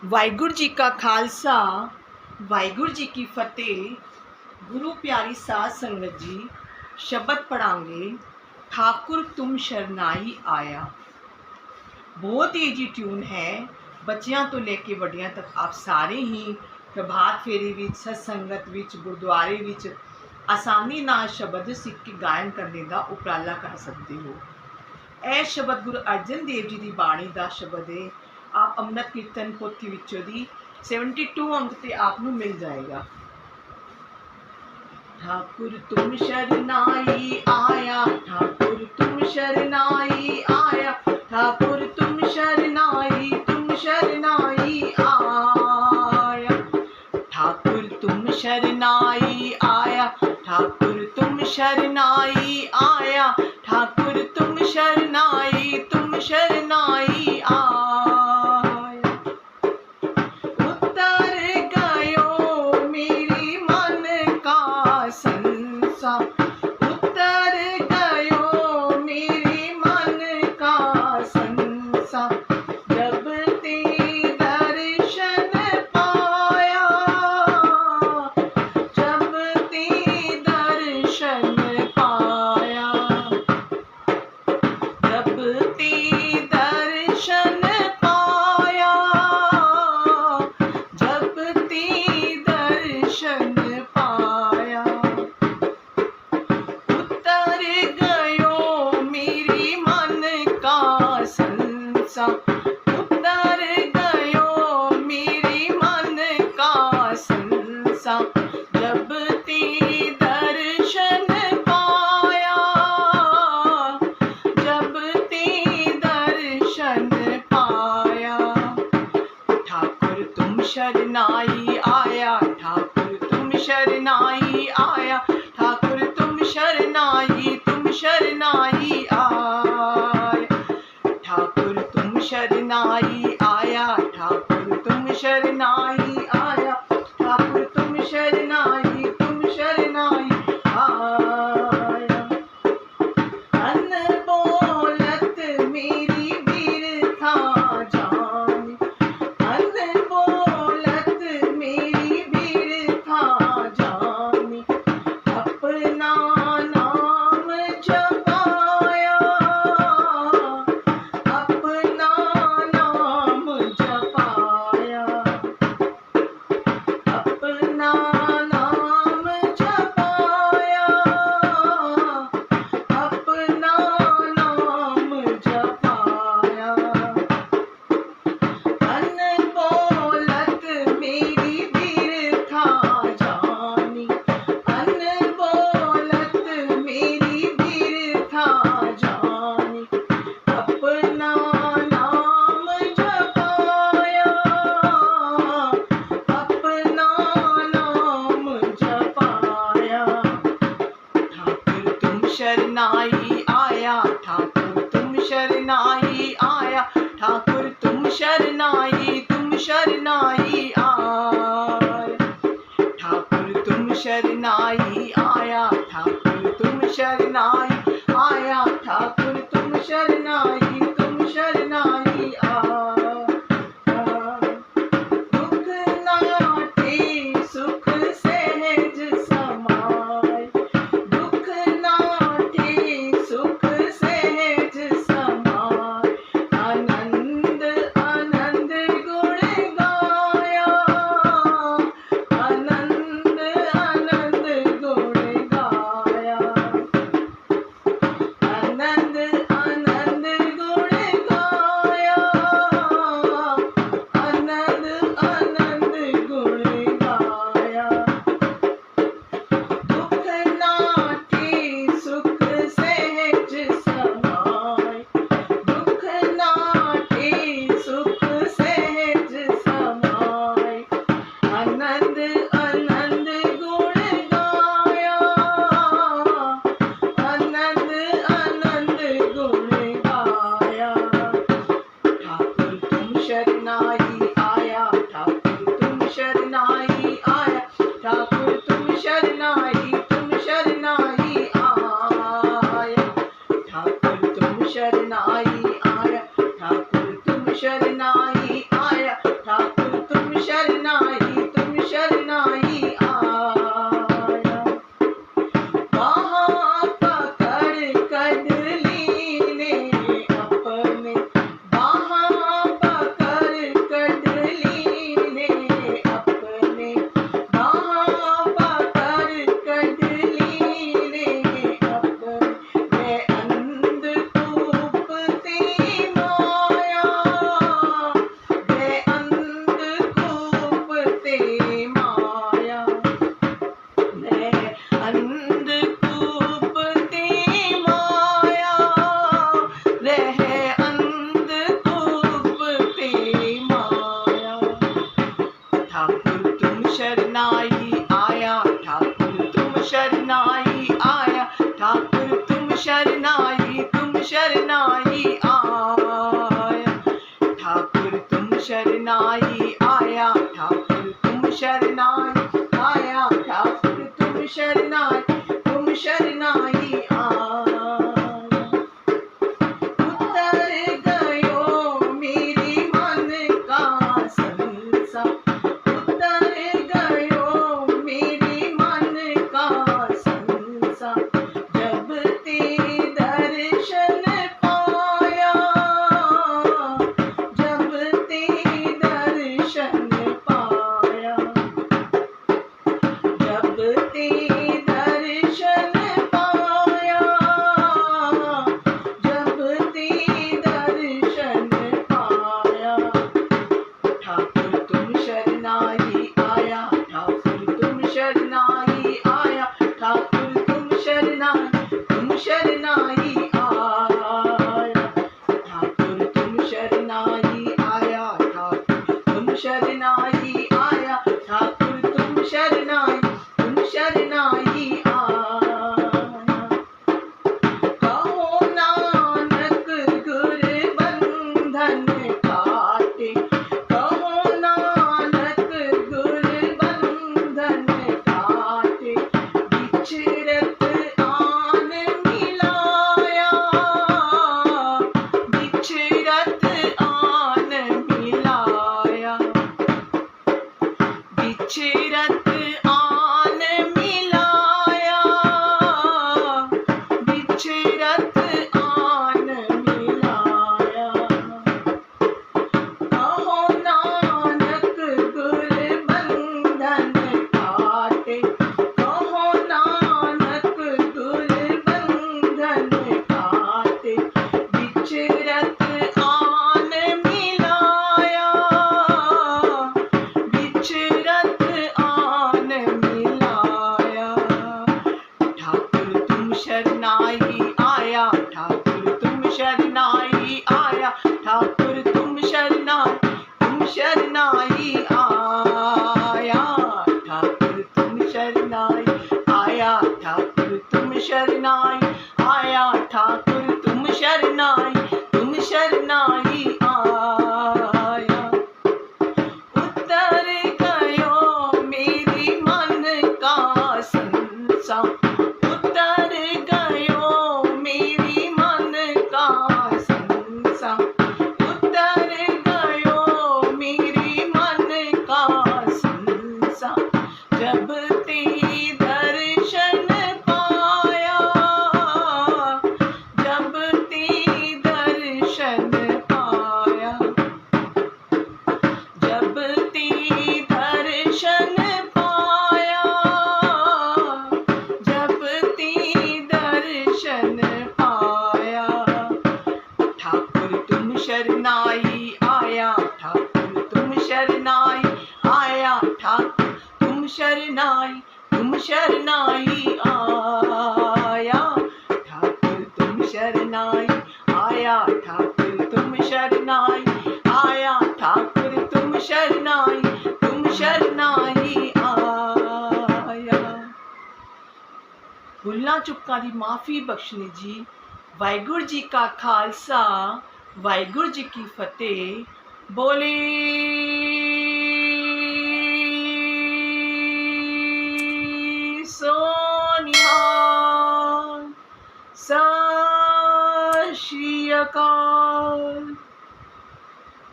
वाहिगुरू जी का खालसा वाहिगुरू जी की फतेह। गुरु प्यारी साध संगत जी, शब्द पढ़ांगे। ठाकुर तुम शरनाई आया। बहुत ही जी ट्यून है। बच्चियां तो लेके वड्डियां तक आप सारे ही प्रभात फेरी विच, सत्संगत विच, गुरुद्वारे विच आसानी नाल शब्द सीख के गायन करने का उपराला कर सकते हो। यह शब्द गुरु अर्जन देव जी की बाणी का शब्द है। आप अमृत कीर्तन पोथी विचों दी 72 अंक ते आपनू मिल जाएगा। ठाकुर तुम शरनाई आया, ठाकुर तुम शरनाई आया, ठाकुर तुम शरनाई आया, ठाकुर तुम शरनाई आया, ठाकुर तुम शरनाई आया, ठाकुर तुम शरनाई आया। उतर गयो मेरी मन का संसा, उतर गयो मेरे मन का संसा, जब ते दर्शन पाया, जब ते दर्शन पाया, जब ते दर्शन पाया, जब ते दर्शन पाया। उतर गयो मेरे मन का संसा, उतर गयो मेरे मन का संसा, जब ते दर्शन पाया, जब ते दर्शन पाया। ठाकुर तुम शरनाई आया, ठाकुर तुम शरनाई आया, ठाकुर तुम शरनाई आया, ठाकुर तुम शरनाई आया, ठाकुर तुम शरनाई आया, ठाकुर तुम शरनाई आया। अनबोलत मेरी बिरथा जानी, अनबोलत मेरी बिरथा जानी, अपना नाम जपाया, अपना नाम जपाया, अपना नाम जपाया, अपना नाम जपाया। अनबोलत मेरी बिरथा जानी, अनबोलत मेरी बिरथा जानी, अपना नाम जपाया, अपना नाम जपाया। ठाकुर तुम शरनाई आया, ठाकुर तुम शरनाई आया, ठाकुर तुम शरनाई आया, ठाकुर तुम शरनाई आया, ठाकुर तुम शरनाई आया, ठाकुर तुम शरनाई आया। दुख नाटे सुख सहज समाय, दुख नाटे सुख सहज समाय, आनंद आनंद गुण गाया, आनंद आनंद गुण गाया, आनंद आनंद गुण गाया, आनंद आनंद गुण गाया। दुख नाटे सुख सहज समाय, दुख नाटे सुख सहज समाय, आनंद आनंद गुण गाया, आनंद आनंद गुण गाया। ठाकुर तुम शरनाई आया, ठाकुर तुम शरनाई आया, ठाकुर तुम शरनाई आया, ठाकुर तुम शरनाई आया, ठाकुर तुम शरनाई आया, ठाकुर शरनाई आया, ठाकुर तुम शरनाई आया, ठाकुर तुम शरनाई आया। उतर गयो मेरी मन का संसार, उतर गयो मेरी मन का संसार, जब ते दर्शन पाया, जब ते दर्शन पाया, जब ते दर्शन पाया, जब ते दर्शन पाया। ठाकुर तुम शरनाई आया, ठाकुर तुम शरनाई आया, ठाकुर तुम शरनाई आया, ठाकुर तुम शरनाई आया, ठाकुर तुम शरनाई आया, ठाकुर तुम शरनाई आया। कहो नानक गुर बंधन काटे, कहो नानक गुर बंधन काटे, बिछरत आन मिलाया, बिछरत आन मिलाया, बिछरत आन मिलाया, बिछरत आन मिलाया। कहो नानक गुर बंधन काटे, कहो नानक गुर बंधन काटे, बिछरत आन मिलाया, बिछरत आन मिलाया। ठाकुर तुम शरनाई आया, ठाकुर तुम शरनाई आया, ठाकुर तुम शरनाई आया, ठाकुर तुम शरनाई आया, ठाकुर तुम शरनाई आया, ठाकुर तुम शरनाई आया। उतर गयो मेरी मन का संसार, उतर गयो मेरी मन का संसार, उतर गयो मेरी मन का संसार, जब ते दर्शन पाया, जब ते दर्शन पाया, जब ते दर्शन पाया, जब ते दर्शन पाया। ठाकुर तुम शरनाई आया, ठाकुर तुम शरनाई आया, ठाकुर तुम शरनाई आया, ठाकुर तुम शरनाई आया, ठाकुर तुम शरनाई आया, ठाकुर तुम शरनाई आया। भुलना चुका दी माफ़ी बख्शनी जी। वाहिगुरू जी का खालसा, वाहिगुरू जी की फतेह। बोले सो निहाल, सत श्री अकाल।